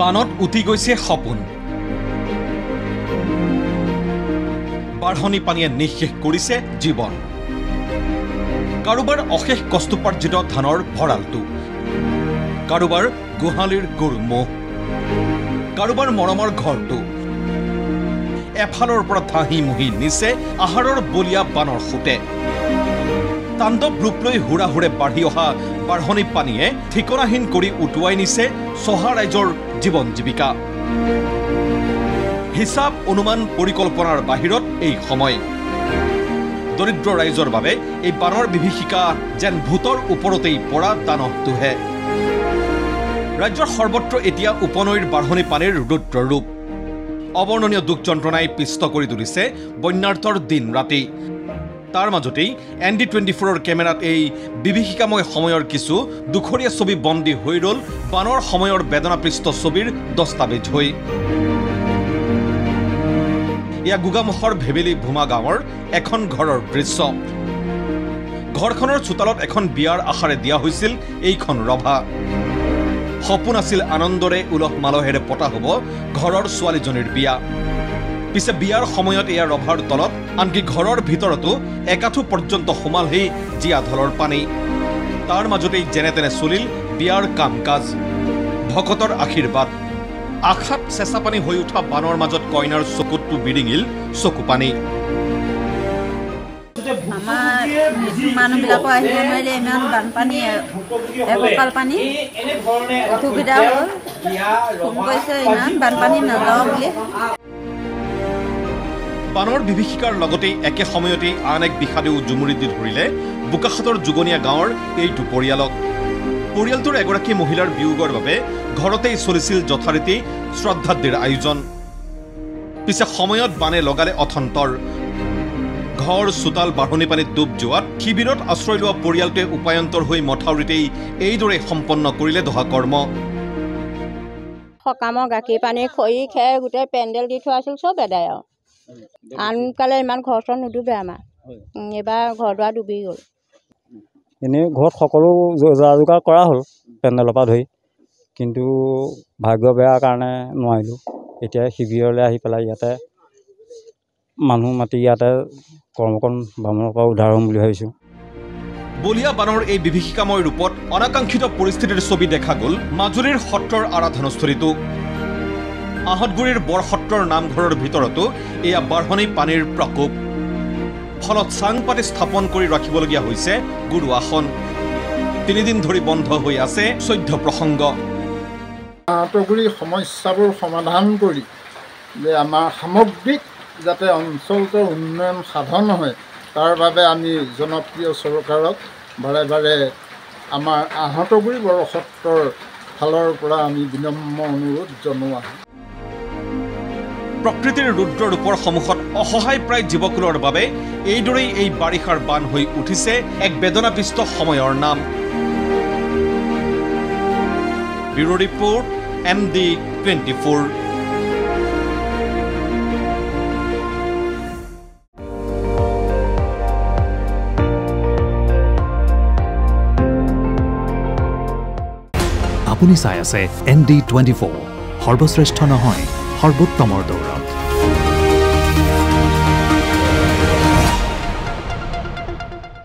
বানত উটি গৈছে সপোন বাঢ়নি পানীয়ে নিঃশেষ কৰিছে জীৱন কাৰোবাৰ অশেষ কষ্টোপাৰ্জিত ধানৰ ভঁৰালটো কাৰোবাৰ গোহালিৰ গৰু ম'হ কাৰোবাৰ মৰমৰ ঘৰটো এফালৰ পৰা ধাহি মুহি নিছে আহাৰৰ বলিয়া বানৰ খুঁটে তাণ্ডৱ ৰূপ লৈ হুৰাহুৰে বাঢ়ি অহা বাঢ়নি পানীয়ে ঠিকনাহীন কৰি উটুৱাই নিছে চহা ৰাইজৰ জীৱন জীৱিকা হিচাপ অনুমান পৰিকল্পনাৰ বাহিৰত এই সময় দৰিদ্ৰ ৰাইজৰ বাবে এই বানৰ বিভীষিকা যেন ভূতৰ ওপৰতেই পৰা দানৱটোহে ৰাজ্যৰ সৰ্বত্ৰ এতিয়া উপনৈৰ বাঢ়নি পানীৰ ৰুদ্ৰ ৰূপ অবৰ্ণনীয় দুখ যন্ত্ৰণাই পিষ্ট কৰি তুলিছে বন্যাৰ্থৰ দিন ৰাতি তাৰ মাজতেই ND24ৰ কেমেৰাত এই বিভীষিকাময় সময়ৰ কিছু দুখৰীয়া ছবি বন্দী হৈ ৰল বানৰ সময়ৰ বেদনাপৃষ্ট ছবিৰ দস্তাবেজ হৈ ইয়া গোগামুখৰ ভেবেলি ভূমা গাঁৱৰ এখন ঘৰৰ দৃশ্য ঘৰখনৰ চোতালত এখন বিয়াৰ আশাৰে দিয়া হৈছিল এইখন ৰভা সপোন আছিল আনন্দৰে উলহ মালহেৰে পতা হ'ব ঘৰৰ ছোৱালীজনীৰ বিয়া পিছে বিয়াৰ সময়ত এয়া ৰভাৰ তলত আনকি ঘৰৰ ভিতৰতো একাঠু পৰ্যন্ত সোমালহি জিয়া ঢলৰ পানী তাৰ মাজতেই যেনে তেনে চলিল বিয়াৰ কাম কাজ ভকতৰ আশীৰ্বাদ আখাত চেঁচা পানী হৈ উঠা বানৰ মাজত কইনাৰ চকুতটো বিৰিঙিল চকু পানী মানুহবিলাকো আহিব নোৱাৰিলে ইমান বানপানী এককাল পানী অসুবিধা হ'ল ফোন কৰিছে ইমান বানপানী নাযাওঁ বুলি বানৰ বিভীষিকাৰ লগতেই একে সময়তেই আন এক বিষাদেও জুমুৰি দি ধৰিলে বোকাখাটৰ যুগনীয়া গাঁৱৰ এইটো পৰিয়ালক পৰিয়ালটোৰ এগৰাকী মহিলাৰ বিয়োগৰ বাবে ঘৰতেই চলিছিল যথাৰীতি শ্ৰদ্ধাদিৰ আয়োজন পিছে সময়ত বানে লগালে অথন্তৰ ঘৰ চোতাল বাঢ়নি পানীত ডুব যোৱাত শিবিৰত আশ্ৰয় লোৱা পৰিয়ালটোৱে উপায়ন্তৰ হৈ মথাউৰিতেই এইদৰে সম্পন্ন কৰিলে দহা কৰ্ম সকামৰ গাখীৰ পানী খৰি খেৰ গোটেই পেণ্ডেল দি থোৱা আছিল চব এদায় আৰু আনকালে ইমান ঘৰ চৰ নুডুবে আমাৰ এইবাৰ ঘৰ দুৱাৰ ডুবি গ'ল এনেই ঘৰত সকলো যা যোগাৰ কৰা হ'ল পেণ্ডেলৰ পৰা ধৰি কিন্তু ভাগ্য বেয়াৰ কাৰণে নোৱাৰিলোঁ এতিয়া শিবিৰলৈ আহি পেলাই ইয়াতে মানুহ মাতি ইয়াতে কৰ্মকণ বামুণৰ পৰা উদ্ধাৰ হ'ম বুলি ভাবিছোঁ বলিয়া বানৰ এই বিভীষিকাময় ৰূপত অনাকাংক্ষিত পৰিস্থিতিৰ ছবি দেখা গ'ল মাজুলীৰ সত্ৰৰ আৰাধনাস্থলীতো আহতগুৰিৰ বৰসত্ৰৰ নামঘৰৰ ভিতৰতো এয়া বাঢ়নি পানীৰ প্ৰকোপ ফলত চাং পাতি স্থাপন কৰি ৰাখিবলগীয়া হৈছে গুৰু আসন 3 দিন ধৰি বন্ধ হৈ আছে চৈধ্য প্ৰসংগ আহতগুৰি সমস্যাবোৰ সমাধান কৰি যে আমাৰ সামগ্ৰিক যাতে অঞ্চলটোৰ উন্নয়ন সাধন হয় তাৰ বাবে আমি জনপ্ৰিয় চৰকাৰক বাৰে বাৰে আমাৰ আহতগুৰি বৰসত্ৰৰ ফালৰ পৰা আমি বিনম্ৰ অনুৰোধ জনোৱা প্ৰকৃতিৰ ৰুদ্ৰ ৰূপৰ সন্মুখত অসহায় প্ৰায় জীৱকুলৰ বাবে এইদৰেই এই বাৰিষাৰ বান হৈ উঠিছে এক বেদনাপৃষ্ট সময়ৰ নাম ব্যুৰ' ৰিপৰ্ট ND24 আপুনি চাই আছে ND24 সৰ্বশ্ৰেষ্ঠ নহয় সৰ্বোত্তমৰ দৌৰ